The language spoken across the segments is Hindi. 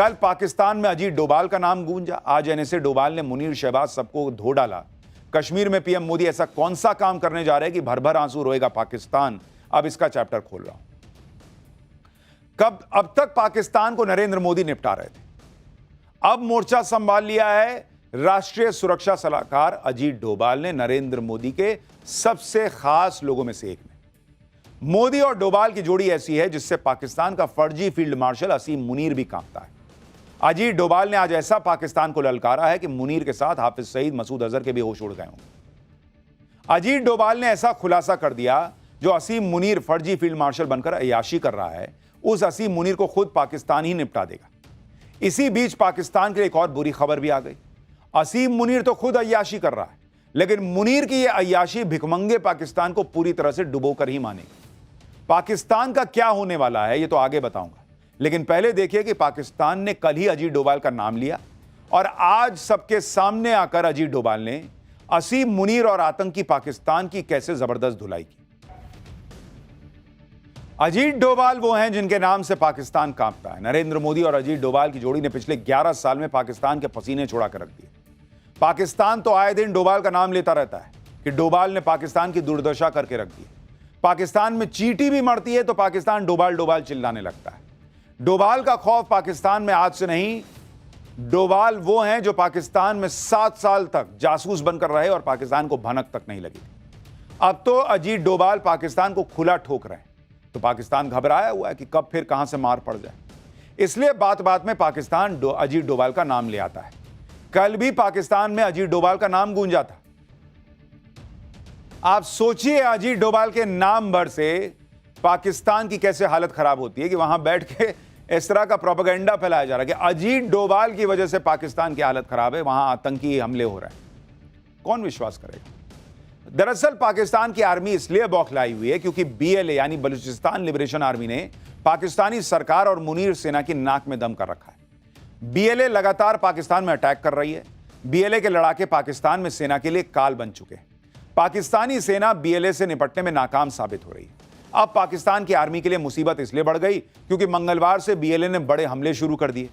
कल पाकिस्तान में अजीत डोभाल का नाम गूंजा, आज एनएसए डोभाल ने मुनीर शहबाज सबको धो डाला। कश्मीर में पीएम मोदी ऐसा कौन सा काम करने जा रहे हैं कि भर भर आंसू रोएगा पाकिस्तान। अब इसका चैप्टर खोल रहा हूं। अब तक पाकिस्तान को नरेंद्र मोदी निपटा रहे थे, अब मोर्चा संभाल लिया है राष्ट्रीय सुरक्षा सलाहकार अजीत डोभाल ने, नरेंद्र मोदी के सबसे खास लोगों में से एक ने। मोदी और डोभाल की जोड़ी ऐसी है जिससे पाकिस्तान का फर्जी फील्ड मार्शल असीम मुनीर भी कांपता है। अजीत डोभाल ने आज ऐसा पाकिस्तान को ललकारा है कि मुनीर के साथ हाफिज सईद, मसूद अजहर के भी होश उड़ गए होंगे। अजीत डोभाल ने ऐसा खुलासा कर दिया, जो असीम मुनीर फर्जी फील्ड मार्शल बनकर अय्याशी कर रहा है, उस असीम मुनीर को खुद पाकिस्तान ही निपटा देगा। इसी बीच पाकिस्तान के लिए एक और बुरी खबर भी आ गई। असीम मुनीर तो खुद अय्याशी कर रहा है, लेकिन मुनीर की यह अय्याशी भिखमंगे पाकिस्तान को पूरी तरह से डुबोकर ही मानेगी। पाकिस्तान का क्या होने वाला है, यह तो आगे बताऊंगा, लेकिन पहले देखिए कि पाकिस्तान ने कल ही अजीत डोभाल का नाम लिया और आज सबके सामने आकर अजीत डोभाल ने असीम मुनीर और आतंकी पाकिस्तान की कैसे जबरदस्त धुलाई की। अजीत डोभाल वो हैं जिनके नाम से पाकिस्तान कांपता है। नरेंद्र मोदी और अजीत डोभाल की जोड़ी ने पिछले 11 साल में पाकिस्तान के पसीने छुड़ा कर रख दिए। पाकिस्तान तो आए दिन डोभाल का नाम लेता रहता है कि डोभाल ने पाकिस्तान की दुर्दशा करके रख दी। पाकिस्तान में चींटी भी मरती है तो पाकिस्तान डोभाल डोभाल चिल्लाने लगता है। डोभाल का खौफ पाकिस्तान में आज से नहीं, डोभाल वो हैं जो पाकिस्तान में 7 साल तक जासूस बनकर रहे और पाकिस्तान को भनक तक नहीं लगी। अब तो अजीत डोभाल पाकिस्तान को खुला ठोक रहे हैं, तो पाकिस्तान घबराया हुआ है कि कब फिर कहां से मार पड़ जाए। इसलिए बात बात में पाकिस्तान अजीत डोभाल का नाम ले आता है। कल भी पाकिस्तान में अजीत डोभाल का नाम गूंजा था। आप सोचिए अजीत डोभाल के नाम भर से पाकिस्तान की कैसे हालत खराब होती है कि वहां बैठ के इस तरह का प्रोपेगेंडा फैलाया जा रहा है कि अजीत डोभाल की वजह से पाकिस्तान की हालत खराब है, वहां आतंकी हमले हो रहे हैं। कौन विश्वास करेगा। दरअसल पाकिस्तान की आर्मी इसलिए बौखलाई हुई है क्योंकि बीएलए यानी बलूचिस्तान लिबरेशन आर्मी ने पाकिस्तानी सरकार और मुनीर सेना की नाक में दम कर रखा है। बीएलए लगातार पाकिस्तान में अटैक कर रही है। बीएलए के लड़ाके पाकिस्तान में सेना के लिए काल बन चुके हैं। पाकिस्तानी सेना बीएलए से निपटने में नाकाम साबित हो रही है। अब पाकिस्तान की आर्मी के लिए मुसीबत इसलिए बढ़ गई क्योंकि मंगलवार से बीएलए ने बड़े हमले शुरू कर दिए।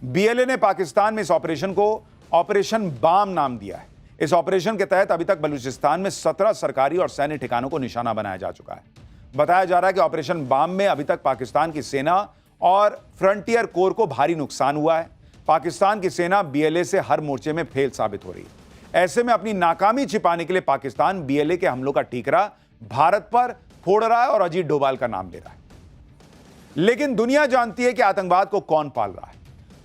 बीएलए ने पाकिस्तान में इस ऑपरेशन को ऑपरेशन बाम नाम दिया है। इस ऑपरेशन के तहत अभी तक बलूचिस्तान में 17 सरकारी और सैन्य ठिकानों को निशाना बनाया जा चुका है। बताया जा रहा है कि ऑपरेशन बाम में अभी तक पाकिस्तान की सेना और फ्रंटियर कोर को भारी नुकसान हुआ है। पाकिस्तान की सेना बीएलए से हर मोर्चे में फेल साबित हो रही है। ऐसे में अपनी नाकामी छिपाने के लिए पाकिस्तान बीएलए के हमलों का ठीकरा भारत पर फोड़ रहा है और अजीत डोभाल का नाम ले रहा है। लेकिन दुनिया जानती है कि आतंकवाद को कौन पाल रहा है।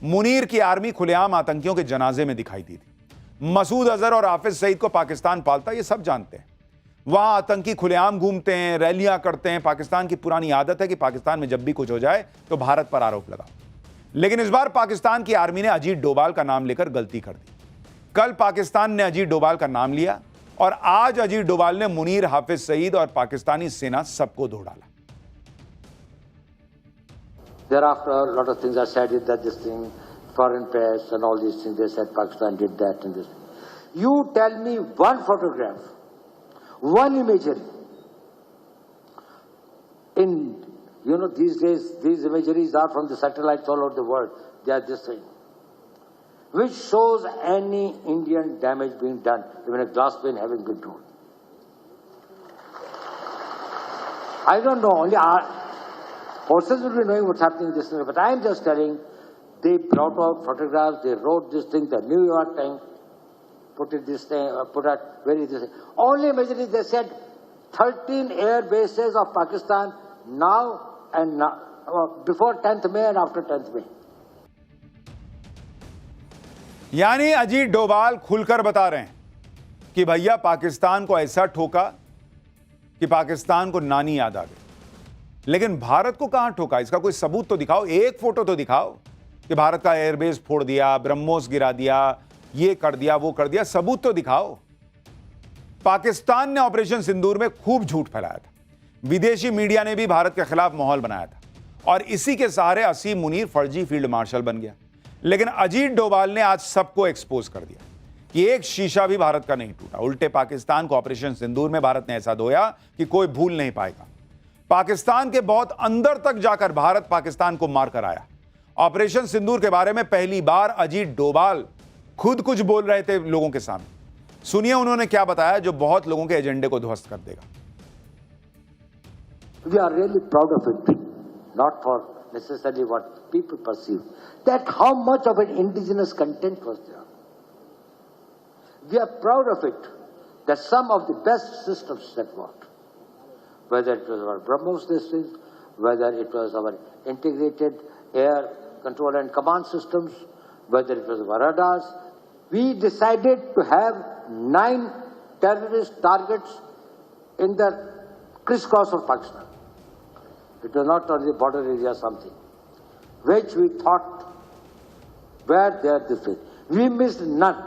मुनीर की आर्मी खुलेआम आतंकियों के जनाजे में दिखाई दी थी। मसूद अजहर और हाफिज सईद को पाकिस्तान पालता है, ये सब जानते हैं। वहां आतंकी खुलेआम घूमते हैं, रैलियां करते हैं। पाकिस्तान की पुरानी आदत है कि पाकिस्तान में जब भी कुछ हो जाए तो भारत पर आरोप लगाओ। लेकिन इस बार पाकिस्तान की आर्मी ने अजीत डोभाल का नाम लेकर गलती कर दी। कल पाकिस्तान ने अजीत डोभाल का नाम लिया और आज अजीत डोभाल ने मुनीर, हाफिज सईद और पाकिस्तानी सेना सबको धो डाला। Thereafter, a lot of things are said that this thing, foreign press and all these things, they said Pakistan did that and this. You tell me one photograph, one imagery. In, these days, these imageries are from the satellites all over the world. They are this thing, which shows any Indian damage being done, even a glass pane having been torn. I don't know, only our forces will be knowing what's happening in this thing, but I am just telling, they brought out photographs, they wrote this thing, the New York Times put it this thing, put out, where is this thing? Only imagery, they said 13 air bases of Pakistan now and now, before 10th May and after 10th May. यानी अजीत डोभाल खुलकर बता रहे हैं कि भैया पाकिस्तान को ऐसा ठोका कि पाकिस्तान को नानी याद आ गई। लेकिन भारत को कहां ठोका, इसका कोई सबूत तो दिखाओ, एक फोटो तो दिखाओ कि भारत का एयरबेस फोड़ दिया, ब्रह्मोस गिरा दिया, ये कर दिया, वो कर दिया, सबूत तो दिखाओ। पाकिस्तान ने ऑपरेशन सिंदूर में खूब झूठ फैलाया था। विदेशी मीडिया ने भी भारत के खिलाफ माहौल बनाया था और इसी के सहारे असीम मुनीर फर्जी फील्ड मार्शल बन गया। लेकिन अजीत डोभाल ने आज सबको एक्सपोज कर दिया कि एक शीशा भी भारत का नहीं टूटा। उल्टे पाकिस्तान को ऑपरेशन सिंदूर में भारत ने ऐसा धोया कि कोई भूल नहीं पाएगा। पाकिस्तान के बहुत अंदर तक जाकर भारत पाकिस्तान को मारकर आया ऑपरेशन सिंदूर के बारे में पहली बार अजीत डोभाल खुद कुछ बोल रहे थे लोगों के सामने। सुनिए उन्होंने क्या बताया जो बहुत लोगों के एजेंडे को ध्वस्त कर देगा। We are really proud of it, not for necessarily what people perceive, that how much of an indigenous content was there. We are proud of it, that some of the best systems that worked, whether it was our BrahMos system, whether it was our integrated air control and command systems, whether it was our radars, we decided to have 9 terrorist targets in the crisscross of Pakistan. It was not only border area something, which we thought were there this way. We missed none.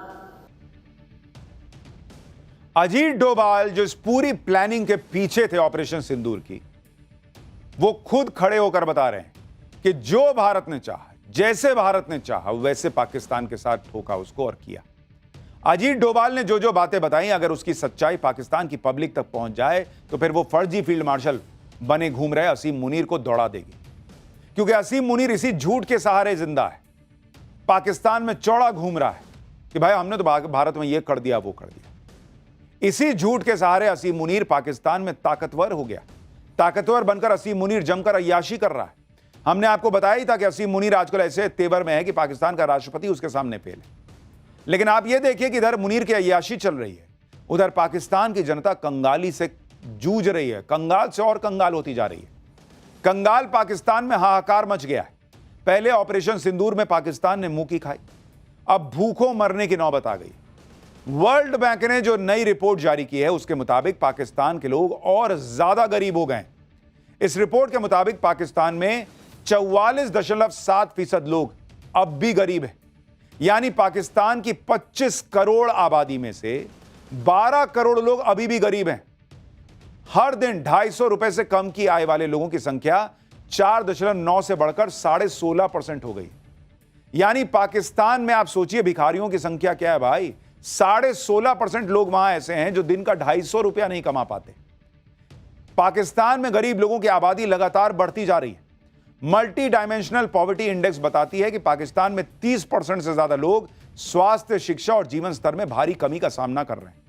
Ajit Doval जो इस पूरी प्लानिंग के पीछे थे ऑपरेशन सिंदूर की, वो खुद खड़े होकर बता रहे हैं कि जो भारत ने चाहा, जैसे भारत ने चाहा वैसे पाकिस्तान के साथ ठोका उसको और किया। अजीत डोभाल ने जो जो बातें बताई, अगर उसकी सच्चाई पाकिस्तान की पब्लिक तक पहुंच जाए तो फिर वो फर्जी फील्ड मार्शल बने घूम रहे असीम मुनीर को दौड़ा देगी, क्योंकि असीम मुनीर इसी झूठ के सहारे जिंदा है। पाकिस्तान में चौड़ा घूम रहा है कि भाई हमने तो भारत में ये कर दिया वो कर दिया। इसी झूठ के सहारे असीम मुनीर पाकिस्तान में ताकतवर हो गया। ताकतवर बनकर असीम मुनीर जमकर अय्याशी कर रहा है। हमने आपको बताया ही था कि असीम मुनीर आजकल ऐसे तेवर में है कि पाकिस्तान का राष्ट्रपति उसके सामने फेल है। लेकिन आप यह देखिए कि इधर मुनीर की अय्याशी चल रही है, उधर पाकिस्तान की जनता कंगाली से जूझ रही है, कंगाल से और कंगाल होती जा रही है। कंगाल पाकिस्तान में हाहाकार मच गया है। पहले ऑपरेशन सिंदूर में पाकिस्तान ने मुंह की खाई, अब भूखों मरने की नौबत आ गई। वर्ल्ड बैंक ने जो नई रिपोर्ट जारी की है उसके मुताबिक पाकिस्तान के लोग और ज्यादा गरीब हो गए। इस रिपोर्ट के मुताबिक पाकिस्तान में 44.7% लोग अब भी गरीब हैं। यानी पाकिस्तान की 25 करोड़ आबादी में से 12 करोड़ लोग अभी भी गरीब हैं। हर दिन 250 रुपए से कम की आय वाले लोगों की संख्या 4.9 से बढ़कर 16.5% हो गई। यानी पाकिस्तान में आप सोचिए भिखारियों की संख्या क्या है भाई, 16.5% लोग वहां ऐसे हैं जो दिन का 250 रुपया नहीं कमा पाते। पाकिस्तान में गरीब लोगों की आबादी लगातार बढ़ती जा रही है। मल्टी डायमेंशनल पॉवर्टी इंडेक्स बताती है कि पाकिस्तान में 30% से ज्यादा लोग स्वास्थ्य, शिक्षा और जीवन स्तर में भारी कमी का सामना कर रहे हैं।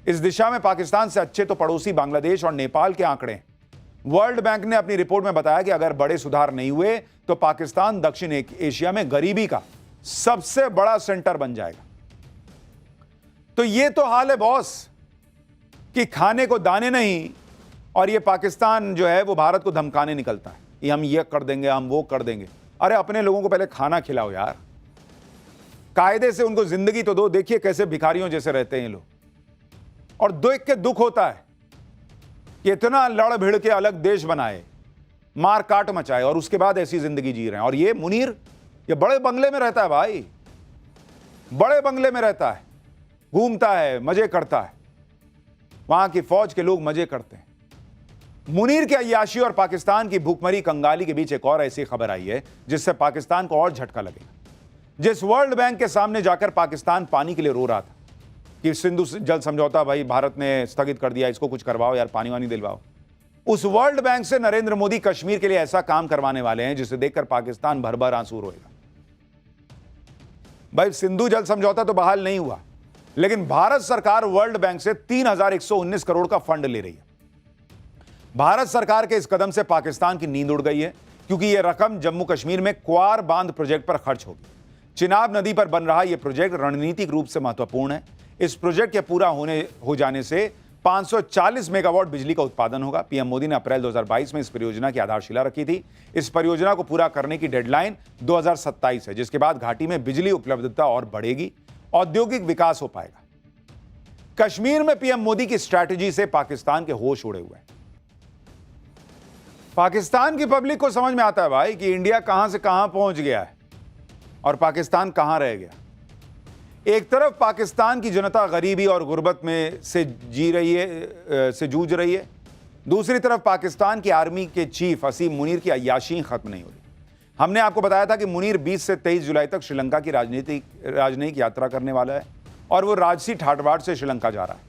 इस दिशा में पाकिस्तान से अच्छे तो पड़ोसी बांग्लादेश और नेपाल के आंकड़े हैं। वर्ल्ड बैंक ने अपनी रिपोर्ट में बताया कि अगर बड़े सुधार नहीं हुए तो पाकिस्तान दक्षिण एशिया में गरीबी का सबसे बड़ा सेंटर बन जाएगा। तो ये तो हाल है बॉस कि खाने को दाने नहीं, और ये पाकिस्तान जो है वो भारत को धमकाने निकलता है कि हम ये कर देंगे, हम वो कर देंगे। अरे अपने लोगों को पहले खाना खिलाओ यार, कायदे से उनको जिंदगी तो दो। देखिए कैसे भिखारियों जैसे रहते हैं ये लोग, और देख के दुख होता है कि इतना लड़ भिड़ के अलग देश बनाए, मार काट मचाए, और उसके बाद ऐसी जिंदगी जी रहे हैं। और ये मुनीर ये बड़े बंगले में रहता है भाई, बड़े बंगले में रहता है, घूमता है, मजे करता है, वहां की फौज के लोग मजे करते हैं। मुनीर के अय्याशी और पाकिस्तान की भूखमरी कंगाली के बीच एक और ऐसी खबर आई है जिससे पाकिस्तान को और झटका लगेगा। जिस वर्ल्ड बैंक के सामने जाकर पाकिस्तान पानी के लिए रो रहा था कि सिंधु जल समझौता भाई भारत ने स्थगित कर दिया, इसको कुछ करवाओ यार, पानी वानी दिलवाओ, उस वर्ल्ड बैंक से नरेंद्र मोदी कश्मीर के लिए ऐसा काम करवाने वाले हैं जिसे देखकर पाकिस्तान भर भर आंसू रोएगा। भाई सिंधु जल समझौता तो बहाल नहीं हुआ, लेकिन भारत सरकार वर्ल्ड बैंक से 3,119 करोड़ का फंड ले रही है। भारत सरकार के इस कदम से पाकिस्तान की नींद उड़ गई है, क्योंकि यह रकम जम्मू कश्मीर में क्वार बांध प्रोजेक्ट पर खर्च होगी। चिनाब नदी पर बन रहा यह प्रोजेक्ट रणनीतिक रूप से महत्वपूर्ण है। इस प्रोजेक्ट के पूरा हो जाने से 540 मेगावाट बिजली का उत्पादन होगा। पीएम मोदी ने अप्रैल 2022 में इस परियोजना की आधारशिला रखी थी। इस परियोजना को पूरा करने की डेडलाइन 2027 है, जिसके बाद घाटी में बिजली उपलब्धता और बढ़ेगी, औद्योगिक विकास हो पाएगा। कश्मीर में पीएम मोदी की स्ट्रैटेजी से पाकिस्तान के होश उड़े हुए हैं। पाकिस्तान की पब्लिक को समझ में आता है भाई कि इंडिया कहां से कहां पहुंच गया है और पाकिस्तान कहां रह गया। एक तरफ पाकिस्तान की जनता गरीबी और गुर्बत में से जूझ रही है, दूसरी तरफ पाकिस्तान की आर्मी के चीफ असीम मुनीर की अय्याशी खत्म नहीं हो रही। हमने आपको बताया था कि मुनीर 20 से 23 जुलाई तक श्रीलंका की राजनयिक यात्रा करने वाला है, और वो राजसी ठाठवाड़ से श्रीलंका जा रहा है,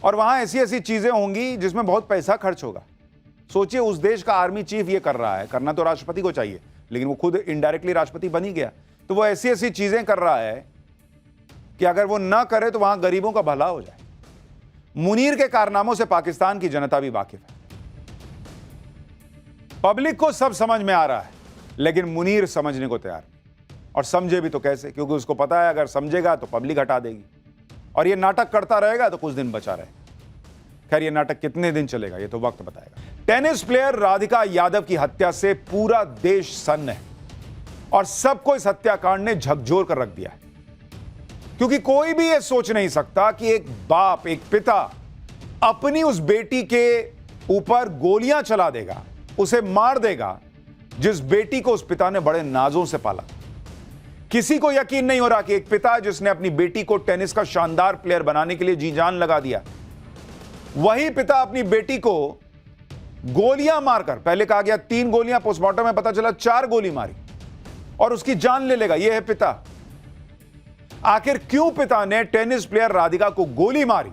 और वहां ऐसी ऐसी चीजें होंगी जिसमें बहुत पैसा खर्च होगा। सोचिए उस देश का आर्मी चीफ ये कर रहा है, करना तो राष्ट्रपति को चाहिए, लेकिन वो खुद इनडायरेक्टली राष्ट्रपति बन ही गया। तो वो ऐसी ऐसी चीजें कर रहा है कि अगर वो ना करे तो वहां गरीबों का भला हो जाए। मुनीर के कारनामों से पाकिस्तान की जनता भी वाकिफ है। पब्लिक को सब समझ में आ रहा है, लेकिन मुनीर समझने को तैयार नहीं। और समझे भी तो कैसे, क्योंकि उसको पता है अगर समझेगा तो पब्लिक हटा देगी, और ये नाटक करता रहेगा तो कुछ दिन बचा रहे। खैर, ये नाटक कितने दिन चलेगा ये तो वक्त बताएगा। टेनिस प्लेयर राधिका यादव की हत्या से पूरा देश सन्न है और सबको इस हत्याकांड ने झकझोर कर रख दिया है, क्योंकि कोई भी यह सोच नहीं सकता कि एक बाप, एक पिता अपनी उस बेटी के ऊपर गोलियां चला देगा, उसे मार देगा, जिस बेटी को उस पिता ने बड़े नाजों से पाला। किसी को यकीन नहीं हो रहा कि एक पिता जिसने अपनी बेटी को टेनिस का शानदार प्लेयर बनाने के लिए जी जान लगा दिया, वही पिता अपनी बेटी को गोलियां मारकर, पहले कहा गया 3 गोलियां, पोस्टमार्टम में पता चला 4 गोली मारी, और उसकी जान ले लेगा। यह है पिता। आखिर क्यों पिता ने टेनिस प्लेयर राधिका को गोली मारी,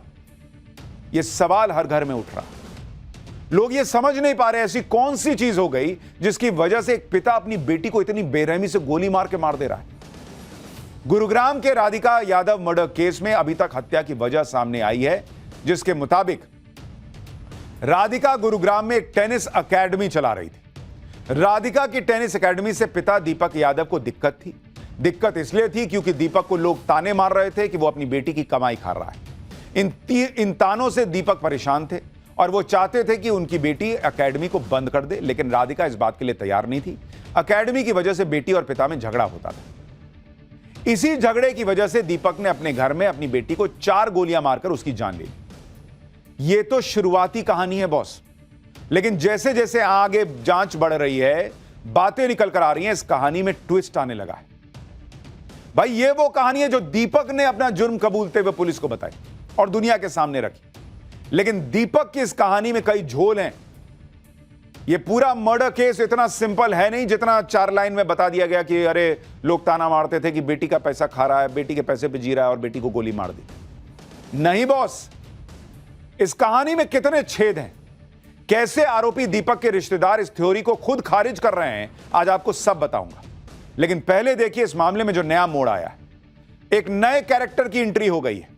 यह सवाल हर घर में उठ रहा। लोग ये समझ नहीं पा रहे ऐसी कौन सी चीज हो गई जिसकी वजह से एक पिता अपनी बेटी को इतनी बेरहमी से गोली मार के मार दे रहा है। गुरुग्राम के राधिका यादव मर्डर केस में अभी तक हत्या की वजह सामने आई है, जिसके मुताबिक राधिका गुरुग्राम में एक टेनिस अकेडमी चला रही थी। राधिका की टेनिस अकेडमी से पिता दीपक यादव को दिक्कत थी। दिक्कत इसलिए थी क्योंकि दीपक को लोग ताने मार रहे थे कि वो अपनी बेटी की कमाई खा रहा है। इन तानों से दीपक परेशान थे और वो चाहते थे कि उनकी बेटी अकेडमी को बंद कर दे, लेकिन राधिका इस बात के लिए तैयार नहीं थी। अकेडमी की वजह से बेटी और पिता में झगड़ा होता था। इसी झगड़े की वजह से दीपक ने अपने घर में अपनी बेटी को 4 गोलियां मारकर उसकी जान ले ली। यह तो शुरुआती कहानी है बॉस, लेकिन जैसे जैसे आगे जांच बढ़ रही है, बातें निकल कर आ रही हैं, इस कहानी में ट्विस्ट आने लगा है। भाई, ये वो कहानी है जो दीपक ने अपना जुर्म कबूलते हुए पुलिस को बताई और दुनिया के सामने रखी। लेकिन दीपक की इस कहानी में कई झोल हैं। यह पूरा मर्डर केस इतना सिंपल है नहीं जितना 4 लाइन में बता दिया गया कि अरे लोग ताना मारते थे कि बेटी का पैसा खा रहा है, बेटी के पैसे पे जी रहा है और बेटी को गोली मार दी। नहीं बॉस, इस कहानी में कितने छेद हैं, कैसे आरोपी दीपक के रिश्तेदार इस थ्योरी को खुद खारिज कर रहे हैं, आज आपको सब बताऊंगा। लेकिन पहले देखिए इस मामले में जो नया मोड़ आया है। एक नए कैरेक्टर की एंट्री हो गई है,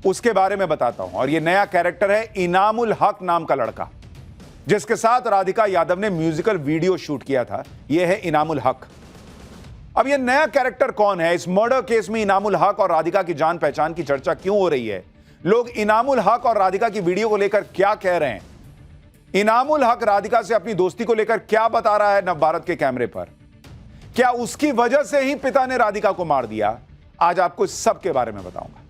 उसके बारे में बताता हूं। और यह नया कैरेक्टर है इनामुल हक नाम का लड़का, जिसके साथ राधिका यादव ने म्यूजिकल वीडियो शूट किया था। यह है इनामुल हक। अब यह नया कैरेक्टर कौन है? इस मर्डर केस में इनामुल हक और राधिका की जान पहचान की चर्चा क्यों हो रही है? लोग इनामुल हक और राधिका की वीडियो को लेकर क्या कह रहे हैं? इनामुल हक राधिका से अपनी दोस्ती को लेकर क्या बता रहा है नवभारत के कैमरे पर? क्या उसकी वजह से ही पिता ने राधिका को मार दिया? आज आपको इस सब के बारे में बताऊंगा।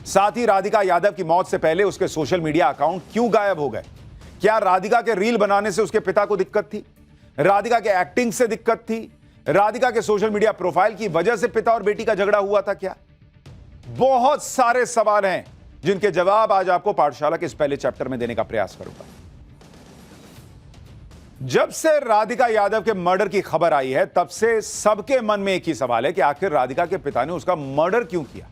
साथ ही राधिका यादव की मौत से पहले उसके सोशल मीडिया अकाउंट क्यों गायब हो गए? क्या राधिका के रील बनाने से उसके पिता को दिक्कत थी? राधिका के एक्टिंग से दिक्कत थी? राधिका के सोशल मीडिया प्रोफाइल की वजह से पिता और बेटी का झगड़ा हुआ था क्या? बहुत सारे सवाल हैं जिनके जवाब आज आपको पाठशाला के इस पहले चैप्टर में देने का प्रयास करूंगा। जब से राधिका यादव के मर्डर की खबर आई है, तब से सबके मन में एक ही सवाल है कि आखिर राधिका के पिता ने उसका मर्डर क्यों किया?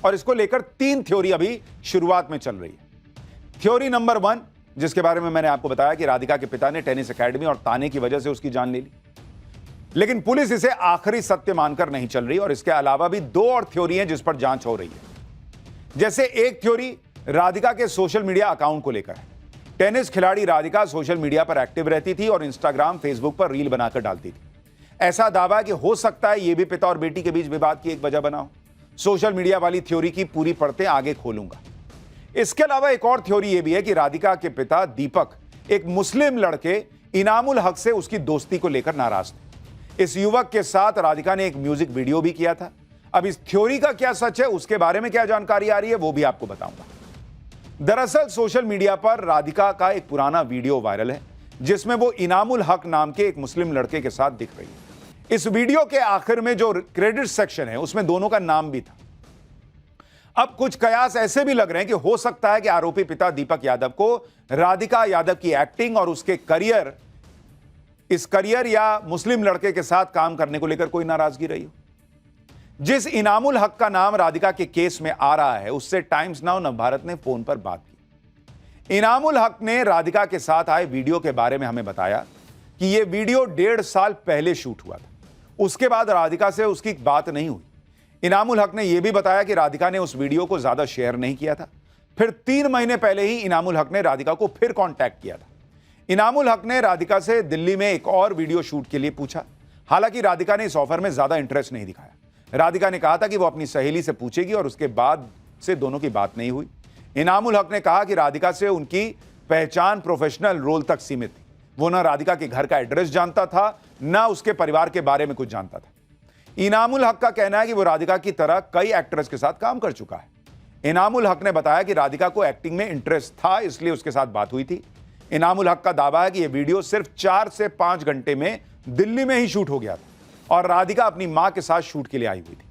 और इसको लेकर 3 थ्योरी अभी शुरुआत में चल रही है। थ्योरी नंबर 1, जिसके बारे में मैंने आपको बताया कि राधिका के पिता ने टेनिस एकेडमी और ताने की वजह से उसकी जान ले ली, लेकिन पुलिस इसे आखिरी सत्य मानकर नहीं चल रही। और इसके अलावा भी 2 और थ्योरी हैं जिस पर जांच हो रही है। जैसे एक थ्योरी राधिका के सोशल मीडिया अकाउंट को लेकर है। टेनिस खिलाड़ी राधिका सोशल मीडिया पर एक्टिव रहती थी और इंस्टाग्राम, फेसबुक पर रील बनाकर डालती थी। ऐसा दावा है कि हो सकता है यह भी पिता और बेटी के बीच विवाद की एक वजह बना हो। सोशल मीडिया वाली थ्योरी की पूरी परतें आगे खोलूंगा। इसके अलावा एक और थ्योरी यह भी है कि राधिका के पिता दीपक एक मुस्लिम लड़के इनामुल हक से उसकी दोस्ती को लेकर नाराज थे। इस युवक के साथ राधिका ने एक म्यूजिक वीडियो भी किया था। अब इस थ्योरी का क्या सच है, उसके बारे में क्या जानकारी आ रही है, वो भी आपको बताऊंगा। दरअसल सोशल मीडिया पर राधिका का एक पुराना वीडियो वायरल है जिसमें वो इनामुल हक नाम के एक मुस्लिम लड़के के साथ दिख रही है। इस वीडियो के आखिर में जो क्रेडिट सेक्शन है उसमें दोनों का नाम भी था। अब कुछ कयास ऐसे भी लग रहे हैं कि हो सकता है कि आरोपी पिता दीपक यादव को राधिका यादव की एक्टिंग और उसके इस करियर या मुस्लिम लड़के के साथ काम करने को लेकर कोई नाराजगी रही हो। जिस इनामुल हक का नाम राधिका के केस में आ रहा है उससे टाइम्स नाउ नवभारत ने फोन पर बात की। इनामुल हक ने राधिका के साथ आए वीडियो के बारे में हमें बताया कि यह वीडियो 1.5 साल पहले शूट हुआ था। उसके बाद राधिका से उसकी बात नहीं हुई। इनामुल हक ने यह भी बताया कि राधिका ने उस वीडियो को ज्यादा शेयर नहीं किया था। फिर 3 महीने पहले ही इनामुल हक ने राधिका को फिर कांटेक्ट किया था। इनामुल हक ने राधिका से दिल्ली में एक और वीडियो शूट के लिए पूछा। हालांकि राधिका ने इस ऑफर में ज्यादा इंटरेस्ट नहीं दिखाया। राधिका ने कहा था कि वो अपनी सहेली से पूछेगी और उसके बाद से दोनों की बात नहीं हुई। इनामुल हक ने कहा कि राधिका से उनकी पहचान प्रोफेशनल रोल तक सीमित थी। वो ना राधिका के घर का एड्रेस जानता था, ना उसके परिवार के बारे में कुछ जानता था। इनामुल हक का कहना है कि वो राधिका की तरह कई एक्ट्रेस के साथ काम कर चुका है। इनामुल हक ने बताया कि राधिका को एक्टिंग में इंटरेस्ट था, इसलिए उसके साथ बात हुई थी। इनामुल हक का दावा है कि यह वीडियो सिर्फ 4 से 5 घंटे में दिल्ली में ही शूट हो गया था और राधिका अपनी मां के साथ शूट के लिए आई हुई थी।